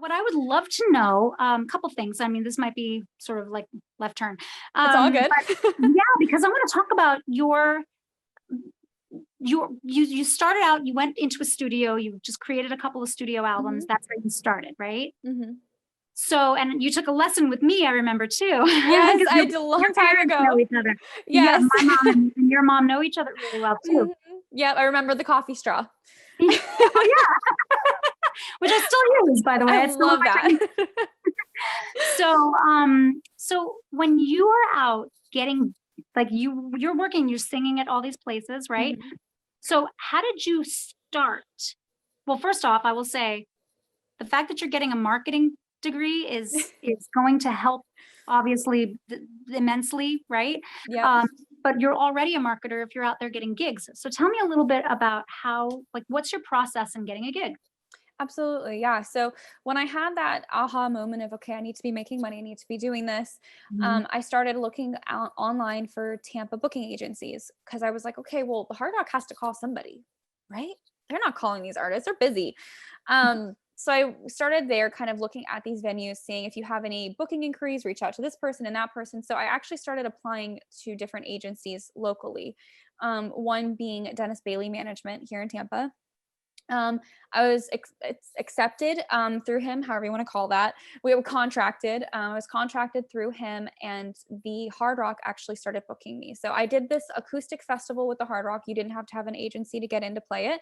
what I would love to know, a couple things. I mean, this might be sort of like left turn. It's all good. But yeah, because I want to talk about you started out, you went into a studio, you just created a couple of studio albums. That's where you started, right? So, and you took a lesson with me, I remember too. Yes, I did a long time ago. Know each other. Yes. Yeah, my mom and your mom know each other really well too. Yep, I remember the coffee straw. Oh yeah. Which I still use, by the way. I love that. So when you are out getting, like you're working, you're singing at all these places, right? So how did you start? Well, first off, I will say the fact that you're getting a marketing degree is going to help, obviously, immensely, right? Yeah. But you're already a marketer if you're out there getting gigs. So tell me a little bit about what's your process in getting a gig? Absolutely. Yeah. So when I had that aha moment of, okay, I need to be making money, I need to be doing this, I started looking out online for Tampa booking agencies because I was like, okay, well, the Hard Rock has to call somebody, right? They're not calling these artists, they're busy. So I started there kind of looking at these venues, seeing if you have any booking inquiries, reach out to this person and that person. So I actually started applying to different agencies locally. One being Dennis Bailey Management here in Tampa. I was accepted through him, however you want to call that. We were contracted. I was contracted through him, and the Hard Rock actually started booking me. So I did this acoustic festival with the Hard Rock. You didn't have to have an agency to get in to play it.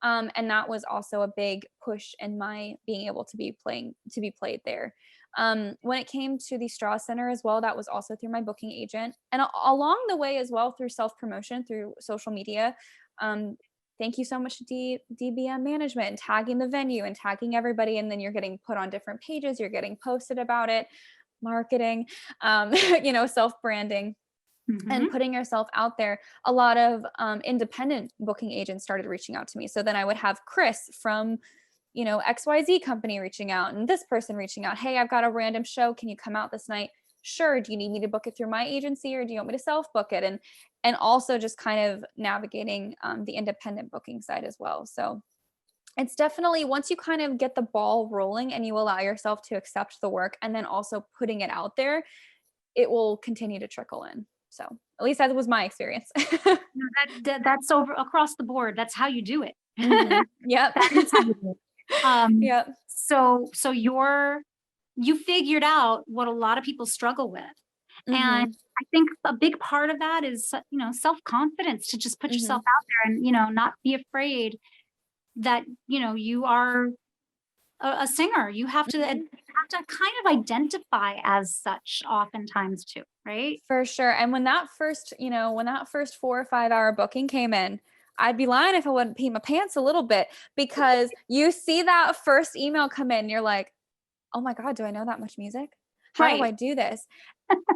And that was also a big push in my being able to be played there. When it came to the Straw Center as well, that was also through my booking agent, and along the way as well through self-promotion through social media. Thank you so much to DBM management and tagging the venue and tagging everybody. And then you're getting put on different pages, you're getting posted about it, marketing, self-branding. And putting yourself out there. A lot of independent booking agents started reaching out to me. So then I would have Chris from, XYZ company reaching out, and this person reaching out. Hey, I've got a random show. Can you come out this night? Sure. Do you need me to book it through my agency, or do you want me to self-book it? And also just kind of navigating the independent booking side as well. So it's definitely, once you kind of get the ball rolling and you allow yourself to accept the work and then also putting it out there, it will continue to trickle in. So at least that was my experience. That's over across the board. That's how you do it. Yep. That is how you do it. Yep. So you figured out what a lot of people struggle with. And I think a big part of that is, self-confidence, to just put yourself out there and, not be afraid that, you are a singer. You have to kind of identify as such oftentimes too, right? For sure. And when that first 4 or 5 hour booking came in, I'd be lying if I wouldn't pee my pants a little bit, because you see that first email come in, you're like, oh my God, do I know that much music? How do I do this?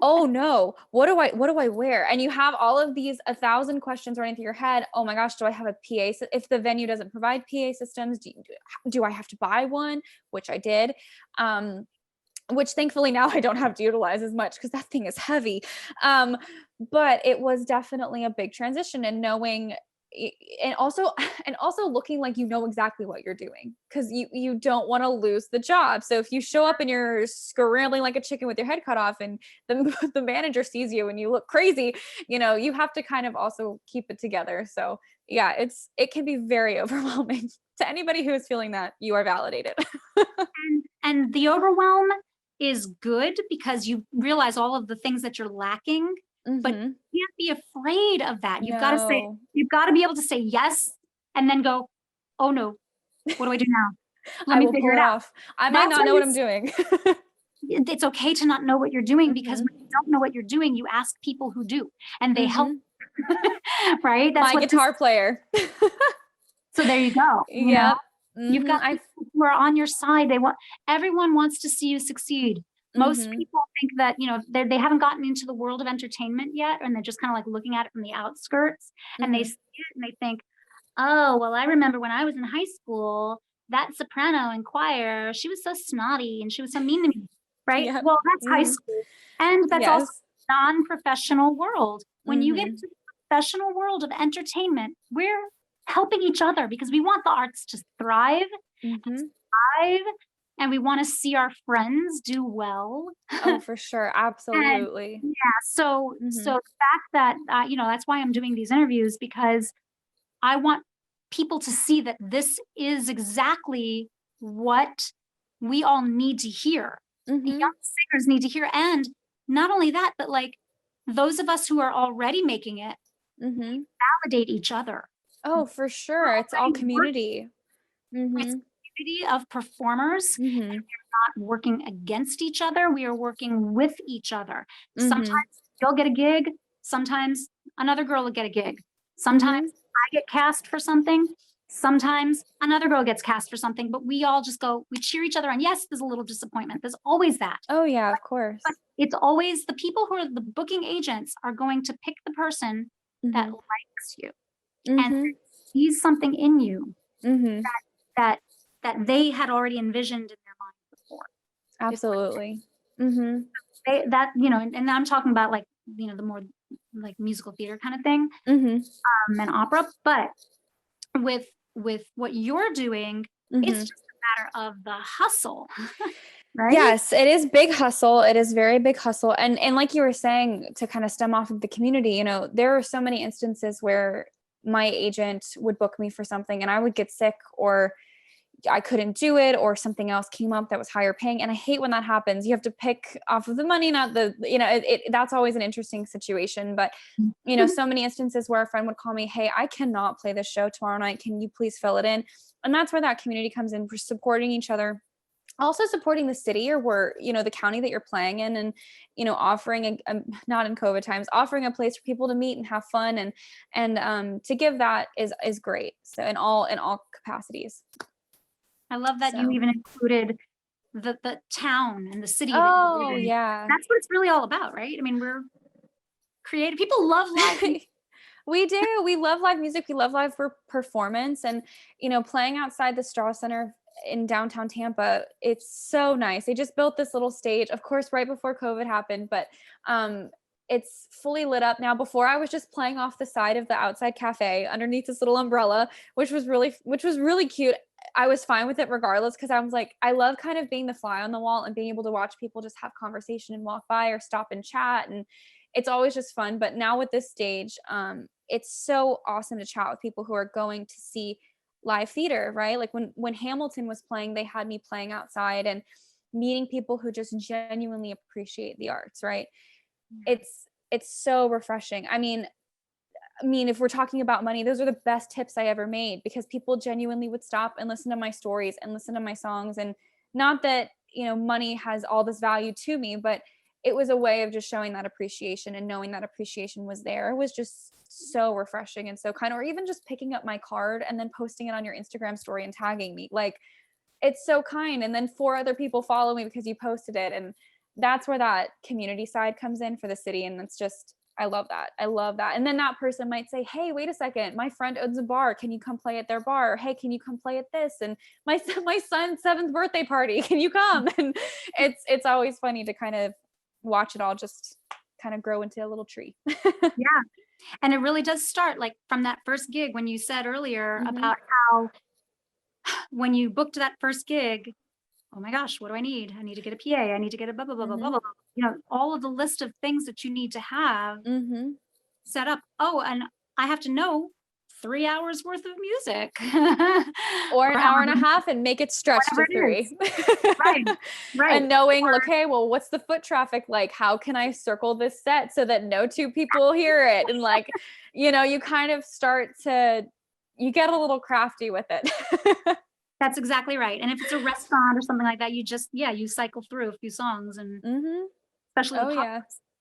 Oh no, what do I wear? And you have all of these 1,000 questions running through your head. Oh my gosh, do I have a PA? If the venue doesn't provide PA systems, do I have to buy one? Which I did. Which thankfully now I don't have to utilize as much because that thing is heavy. But it was definitely a big transition, and knowing, and also looking like you know exactly what you're doing, because you don't want to lose the job. So if you show up and you're scrambling like a chicken with your head cut off, and the manager sees you and you look crazy, you have to kind of also keep it together. So yeah, it can be very overwhelming. To anybody who is feeling that, you are validated. and the overwhelm is good because you realize all of the things that you're lacking. But you can't be afraid of that. You've got to be able to say yes and then go, oh no, what do I do now? Let me figure it out. I might not know what I'm doing. It's okay to not know what you're doing, because when you don't know what you're doing, you ask people who do, and they help. Right? That's my guitar player. So there you go. Yep. You've got people who are on your side. Everyone wants to see you succeed. Most people think that, they haven't gotten into the world of entertainment yet, and they're just kind of like looking at it from the outskirts, and they see it and they think, oh, well, I remember when I was in high school, that soprano in choir, she was so snotty and she was so mean to me, right? Yep. Well, that's high school. And that's also a non-professional world. When you get into the professional world of entertainment, we're helping each other because we want the arts to thrive, and we want to see our friends do well. Oh, for sure. And Absolutely. yeah, so Mhm. the fact that that's why I'm doing these interviews, because I want people to see that this is exactly what we all need to hear. The young Mhm. singers need to hear, and not only that, but like those of us who are already making it, Mhm. validate each other. Oh, for We're sure. It's all already working. community. It's Mhm. a community of performers, Mhm. not working against each other. We are working with each other. Sometimes Mhm. you'll get a gig. Sometimes another girl will get a gig. Sometimes Mhm. I get cast for something. Sometimes another girl gets cast for something, but we all just go, we cheer each other on. Yes, there's a little disappointment. There's always that. Oh yeah, But, of but course. it's always the people who are the booking agents are going to pick the person that Mhm. likes you and Mhm. sees something in you Mhm. that that they had already envisioned in their mind before. Before Absolutely. Mhm. they that and I'm talking about like the more like musical theater kind of thing, Mhm. and opera. But with what you're doing, it's Mhm. just a matter of the hustle, right? Yes, it is big hustle. It is very big hustle. And like you were saying, to kind of stem off of the community, there are so many instances where my agent would book me for something and I would get sick, or I couldn't do it, or something else came up that was higher paying. And I hate when that happens. You have to pick off of the money, not that's always an interesting situation. But, so many instances where a friend would call me, hey, I cannot play this show tomorrow night. Can you please fill it in? And that's where that community comes in, for supporting each other, also supporting the city, or where the county that you're playing in, and offering not in COVID times, offering a place for people to meet and have fun, and to give, that is great. So in all capacities. I love that you So even included the town and the city that you live oh in. yeah. That's what it's really all about, right? I mean, we're creative. People love live music. We do. We love live music. We love live performance, and playing outside the Straw Center in downtown Tampa. It's so nice. They just built this little stage, of course, right before COVID happened, but it's fully lit up now. Before, I was just playing off the side of the outside cafe underneath this little umbrella, which was really cute. I was fine with it regardless, because I was like, I love kind of being the fly on the wall and being able to watch people just have conversation and walk by or stop and chat, and it's always just fun. But now with this stage, it's so awesome to chat with people who are going to see live theater, right? Like when Hamilton was playing, they had me playing outside and meeting people who just genuinely appreciate the arts, right? It's so refreshing. I mean, if we're talking about money, those are the best tips I ever made, because people genuinely would stop and listen to my stories and listen to my songs. And not that, money has all this value to me, but it was a way of just showing that appreciation, and knowing that appreciation was there. It was just so refreshing and so kind. Or even just picking up my card and then posting it on your Instagram story and tagging me. Like, it's so kind. And then 4 other people follow me because you posted it. And that's where that community side comes in for the city. And it's just, I love that. I love that. And then that person might say, hey, wait a second, my friend owns a bar. Can you come play at their bar? Or, hey, can you come play at this? And my son's 7th birthday party, can you come? And it's always funny to kind of watch it all just kind of grow into a little tree. Yeah. And it really does start like from that first gig, when you said earlier Mm-hmm. about how when you booked that first gig, oh my gosh, what do I need? I need to get a PA. I need to get a blah, blah, blah, blah, blah, Mm-hmm. blah. All of the list of things that you need to have Mm-hmm. set up. Oh, and I have to know 3 hours worth of music Or or an hour and a however, half and make it stretch whatever to it 3. is. Right. Right. And knowing, okay, well, what's the foot traffic like? How can I circle this set so that no 2 people hear it? And like, you kind of you get a little crafty with it. That's exactly right. And if it's a restaurant or something like that, you cycle through a few songs, and Mm-hmm. especially the Oh pop, yeah.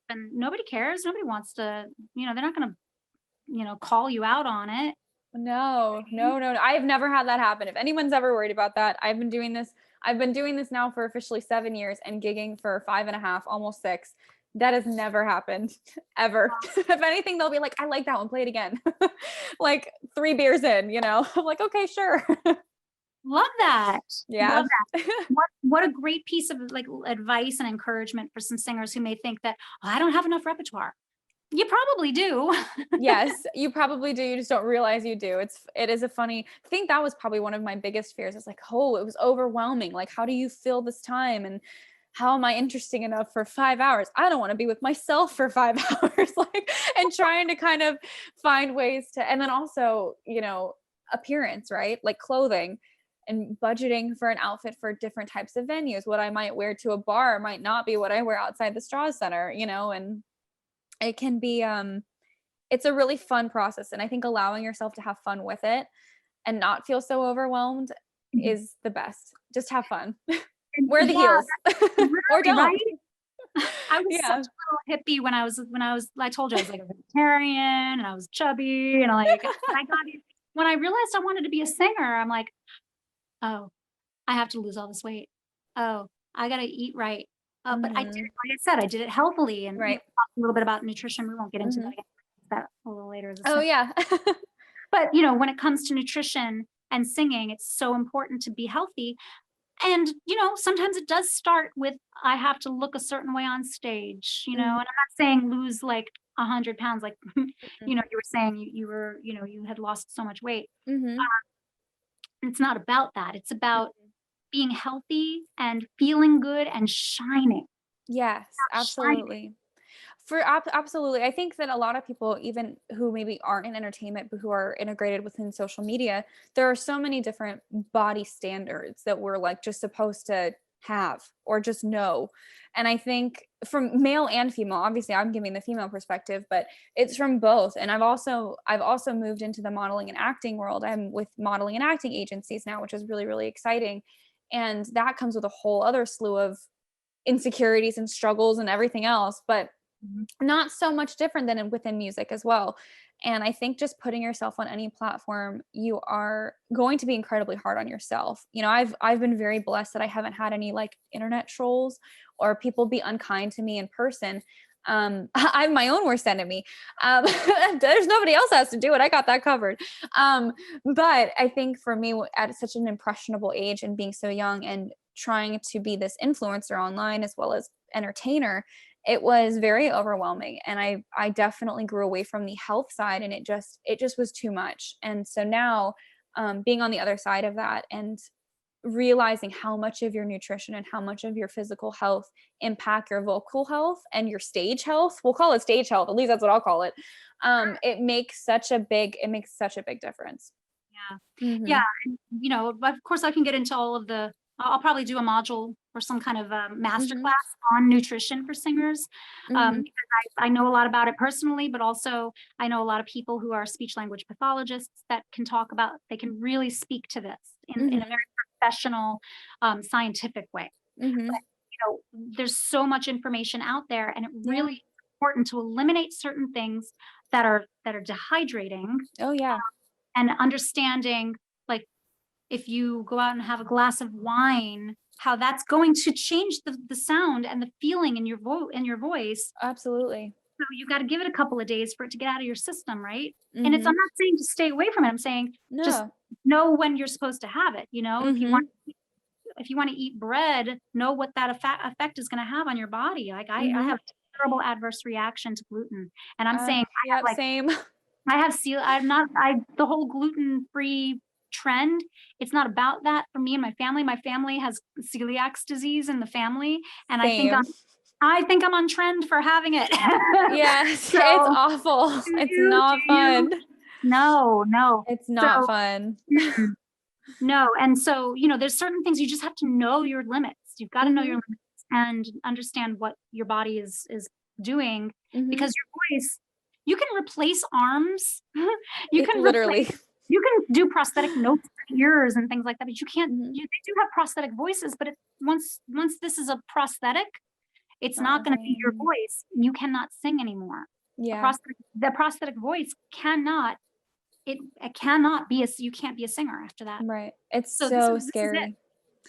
and nobody cares. Nobody wants to, they're not going to, call you out on it. No, no, no, no. I've never had that happen. If anyone's ever worried about that, I've been doing this now for officially 7 years and gigging for 5.5, almost 6. That has never happened ever. If anything, they'll be like, I like that one, play it again. Like 3 beers in, I'm like, okay, sure. Love that. Yeah. Love that. What a great piece of like advice and encouragement for some singers who may think that, oh, I don't have enough repertoire. You probably do. Yes, you probably do. You just don't realize you do. It is a funny, I think that was probably one of my biggest fears. It's like, oh, it was overwhelming. Like, how do you fill this time? And how am I interesting enough for 5 hours? I don't want to be with myself for 5 hours. Like, and trying to kind of find ways to, and then also, appearance, right? Like clothing and budgeting for an outfit for different types of venues. What I might wear to a bar might not be what I wear outside the Straw Center, and it can be, it's a really fun process. And I think allowing yourself to have fun with it and not feel so overwhelmed Mhm. is the best. Just have fun. And Wear the yeah, heels or really, don't. right? I was such Yeah. a little hippie I told you I was like a vegetarian and I was chubby and when I realized I wanted to be a singer, I'm like, oh, I have to lose all this weight. Oh, I gotta eat right. But I did it, Mhm. like I said, I did it healthily and Right. talk a little bit about nutrition. We won't get into that Mhm. again. That a little later as a Oh, yeah. but when it comes to nutrition and singing, it's so important to be healthy. And, sometimes it does start with I have to look a certain way on stage, and I'm Mhm. not saying lose like 100 pounds, like, Mhm. you were saying you were, you had lost so much weight. Mhm. It's not about that. It's about Mhm. being healthy and feeling good and shining, Yes, shining. absolutely. Absolutely. I think that a lot of people, even who maybe aren't in entertainment, but who are integrated within social media, there are so many different body standards that we're like just supposed to have or just know. And I think from male and female, obviously I'm giving the female perspective, but it's from both. And I've also moved into the modeling and acting world. I'm with modeling and acting agencies now, which is really, really exciting. And that comes with a whole other slew of insecurities and struggles and everything else. But Mhm. not so much different than within music as well. And I think just putting yourself on any platform, you are going to be incredibly hard on yourself. I've been very blessed that I haven't had any like internet trolls or people be unkind to me in person. I'm my own worst enemy. There's nobody else has to do it. I got that covered. But I think for me, at such an impressionable age and being so young and trying to be this influencer online as well as entertainer, it was very overwhelming, and I definitely grew away from the health side, and it just was too much. And so now, being on the other side of that and realizing how much of your nutrition and how much of your physical health impact your vocal health and your stage health, we'll call it stage health, at least that's what I'll call it. It makes such a big difference. Yeah. Yeah, Mhm. and, of course, I can get into all of the I'll probably do a module or some kind of, Mhm. masterclass on nutrition for singers, Mhm. because I know a lot about it personally, but also I know a lot of people who are speech language pathologists that can they can really speak to this in a Mhm. very professional, scientific way. Mhm. But, there's so much information out there, and it Yeah. really is important to eliminate certain things that are dehydrating, Oh, yeah. and understanding, like, if you go out and have a glass of wine, how that's going to change the sound and the feeling in your voice. Absolutely. So you got to give it a couple of days for it to get out of your system, right? And I'm Mhm. not saying to stay away from it. I'm saying just No. know when you're supposed to have it. Mhm. If you want to eat bread, know what that effect is going to have on your body. Like I Mhm. have a terrible adverse reaction to gluten, and I'm saying Yep, same. I'm not the whole gluten-free trend, it's not about that for me and my family. My family has celiac disease in the family, and Same. I think I'm on trend for having it. Yes, it's So, awful. It's do not you? fun. No, no. It's So, not fun. mm, no, and so, there's certain things you just have to know your limits. You've gotta know your Mhm. limits and understand what your body is doing, Mhm. because your voice you can replace arms, you It can literally. replace you can do prosthetic notes for ears and things like that, but you can't Mhm. they do have prosthetic voices, but once this is a prosthetic, it's Not not the gonna be your same. voice, and you cannot sing anymore. Yeah, The prosthetic voice cannot be you can't be a singer after that. right. It's So so this is it. scary.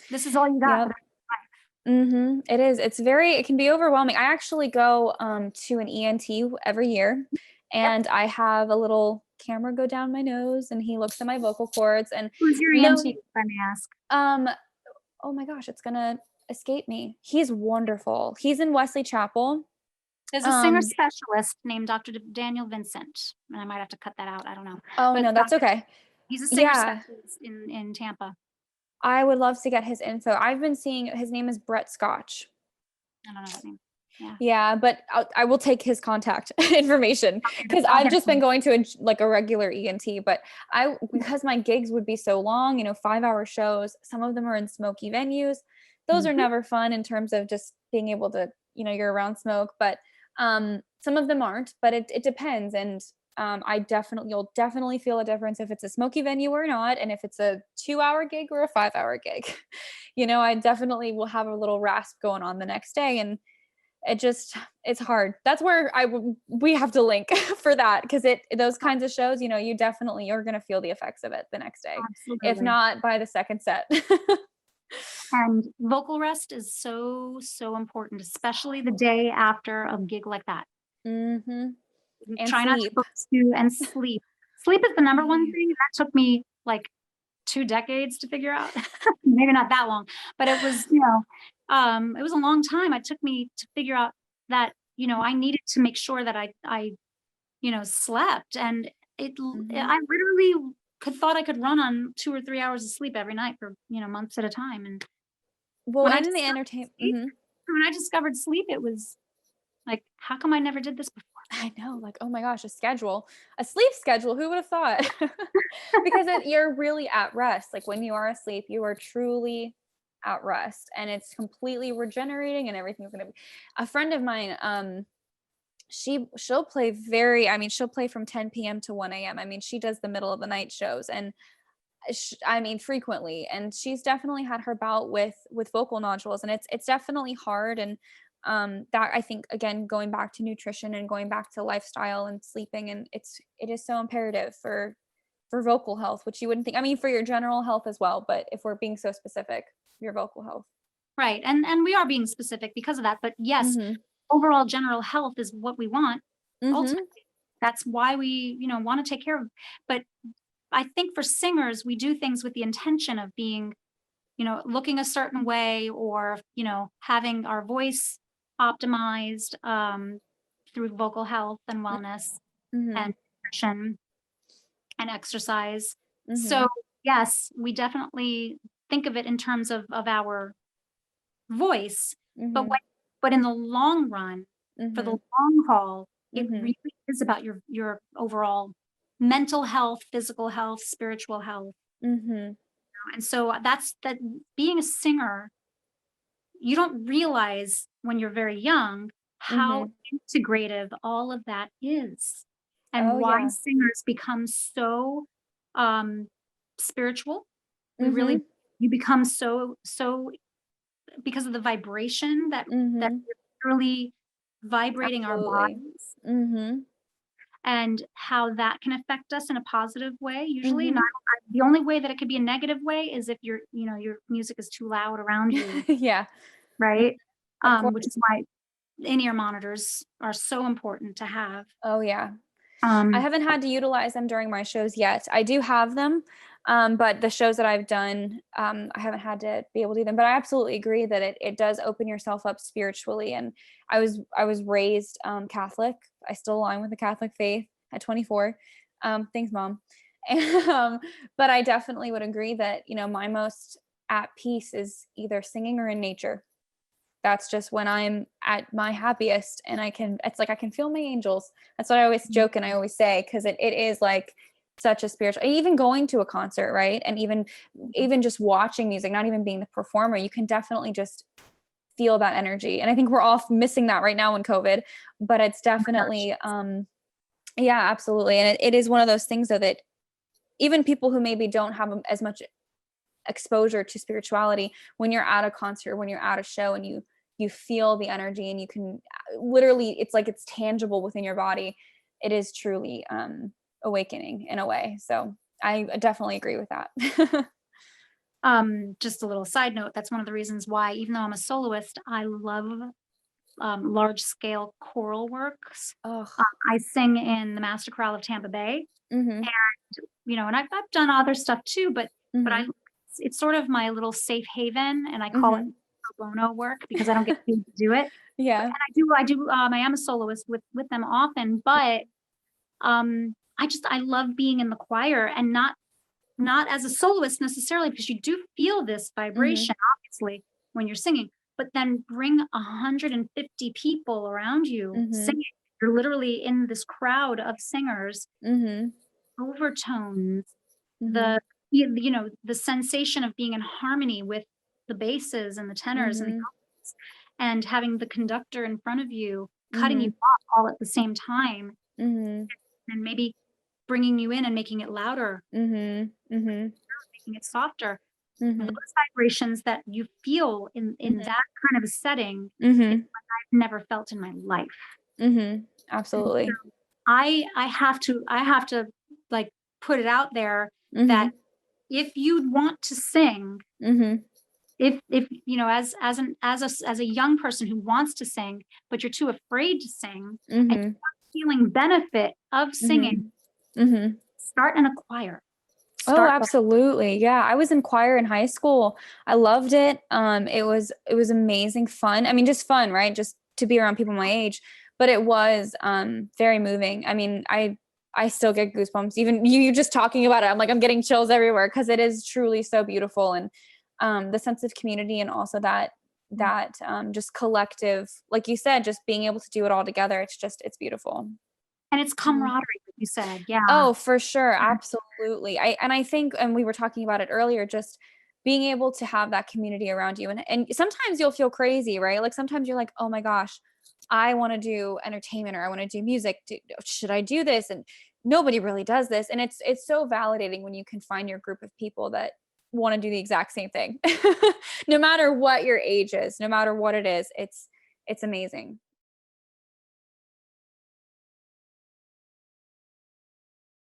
This is all you got for Yep. the Mhm. It is. It can be overwhelming. I actually go to an ENT every year, Yep. and I have a little camera go down my nose and he looks at my vocal cords and Who's your no ENT, if I may ask? um oh my gosh, it's gonna escape me. He's wonderful. He's in Wesley Chapel. There's a singer Um, specialist named Dr. Daniel Vincent, and I might have to cut that out. I don't know, oh but no, that's okay. he's a singer Yeah, specialist in Tampa. I would love to get his info. I've been seeing his name is Brett Scotch. I don't know that name. Yeah. Yeah, but I will take his contact information Okay, because I'll I've get it just for been you. going to like a regular ENT. But because my gigs would be so long, 5-hour shows, some of them are in smoky venues. Those are Mhm. never fun in terms of just being able to, you're around smoke. But some of them aren't, but it depends. And you'll definitely feel a difference if it's a smoky venue or not, and if it's a 2-hour gig or a 5-hour gig. I definitely will have a little rasp going on the next day, and it's hard. That's where we have to link for that, because those kinds of shows, you definitely are going to feel the effects of it the next day, if Absolutely. not by the second set. And vocal rest is so, so important, especially the day after a gig like that. Mm-hmm. And Try not to sleep. book too, and sleep. Sleep is the number one Sleep. thing. That took me like 2 decades to figure out. Maybe not that long, but it was, it was a long time. It took me to figure out that, I needed to make sure that I slept, and Mm-hmm. I literally thought I could run on 2 or 3 hours of sleep every night for, months at a time. And Well, when I and in the discovered entertainment. sleep, it was like, how come I never did this before? I know, like, oh my gosh, a sleep schedule. Who would have thought? Because you're really at rest. Like when you are asleep, you are truly at rest, and it's completely regenerating, and everything's going to be. A friend of mine, she'll play she'll play from 10 p.m. to 1 a.m. I mean, she does the middle of the night shows, and frequently, and she's definitely had her bout with vocal nodules, and it's definitely hard. And that, I think, again, going back to nutrition and going back to lifestyle and sleeping, and it is so imperative for vocal health, which you wouldn't think. I mean, for your general health as well, but if we're being so specific, your vocal health. Right. And we are being specific because of that. But yes, Mhm. overall general health is what we want. Mhm. Ultimately, that's why we, want to take care of. But I think for singers, we do things with the intention of being, looking a certain way, or, having our voice optimized through vocal health and wellness and Mhm. nutrition and exercise. So Mhm. yes, we definitely think of it in terms of our voice, but Mhm. in the long run, for the Mhm. long haul, it Mhm. really is about your overall mental health, physical health, spiritual health. Mhm. And so that's that. Being a singer, you don't realize when you're very young how Mhm. integrative all of that is, and Oh why yeah. singers become so um spiritual. We really, Mhm. you become so because of the vibration that Mhm. we're literally vibrating our Absolutely. bodies, Mhm. and how that can affect us in a positive way. Usually not, Mhm. the only way that it could be a negative way is if your music is too loud around you, Yeah. Mm, right? of Which is course. why in-ear monitors are so important to have. Oh yeah. I Um, haven't had to utilize them during my shows yet. I do have them, but the shows that I've done, I haven't had to be able to do them. But I absolutely agree that it does open yourself up spiritually. And I was raised Catholic. I still align with the Catholic faith at 24. Thanks, Mom. And, but I definitely would agree that my most at peace is either singing or in nature. That's just when I'm at my happiest, and it's like I can feel my angels. That's what I always joke and I always say, because it is like such a spiritual, even going to a concert, right? And even just watching music, not even being the performer, you can definitely just feel that energy. And I think we're all missing that right now in COVID, but it's oh my gosh. definitely yeah, absolutely. And it is one of those things, though, that even people who maybe don't have as much exposure to spirituality, when you're at a concert, when you're at a show, and you feel the energy, and you can literally, it's like it's tangible within your body. It is truly awakening in a way. So I definitely agree with that. Just a little side note, that's one of the reasons why, even though I'm a soloist, I love large scale choral works. Oh. I sing in the Master Chorale of Tampa Bay, Mhm. and and I've done other stuff too, but I Mhm. it's sort of my little safe haven, and I call it Mhm. pro bono work because I don't get paid to do it. But, Yeah. and I am a soloist with them often, but I love being in the choir, and not as a soloist necessarily, because you do feel this Mhm. vibration, obviously, when you're singing, but then bring 150 people around you Mhm. singing. You're literally in this crowd of singers, Mhm. overtones, Mhm. the the sensation of being in harmony with the basses and the tenors and the Mhm. altos, and having the conductor in front of you cutting you Mhm. off all at the same time, Mhm. and maybe bringing you in and making it louder, Mhm. Mhm. making it softer. Those Mhm. vibrations that you feel in Mhm. that kind of a setting, it's Mhm. like I've never felt in my life. Mhm. And Absolutely. so I have to like put it out there that Mhm. if you want to sing, Mhm. if as a young person who wants to sing, but you're too afraid to sing, and Mhm. you're feeling benefit of singing, Mhm. Mhm. start in a choir. Oh, Start. absolutely. Yeah, I was in choir in high school. I loved it. It was amazing fun. I mean, just fun, right? Just to be around people my age, but it was very moving. I mean, I still get goosebumps even you just talking about it. I'm like I'm getting chills everywhere because it is truly so beautiful, and the sense of community, and also that just collective, like you said, just being able to do it all together. It's beautiful. And it's Mhm. camaraderie, like you said. Yeah. Oh, for sure. Absolutely. I think, and we were talking about it earlier, just being able to have that community around you. And sometimes you'll feel crazy, right? Like sometimes you're like, oh my gosh, I want to do entertainment, or I want to do music. Should I do this? And nobody really does this. And it's so validating when you can find your group of people that want to do the exact same thing. No matter what your age is, no matter what it is, it's amazing.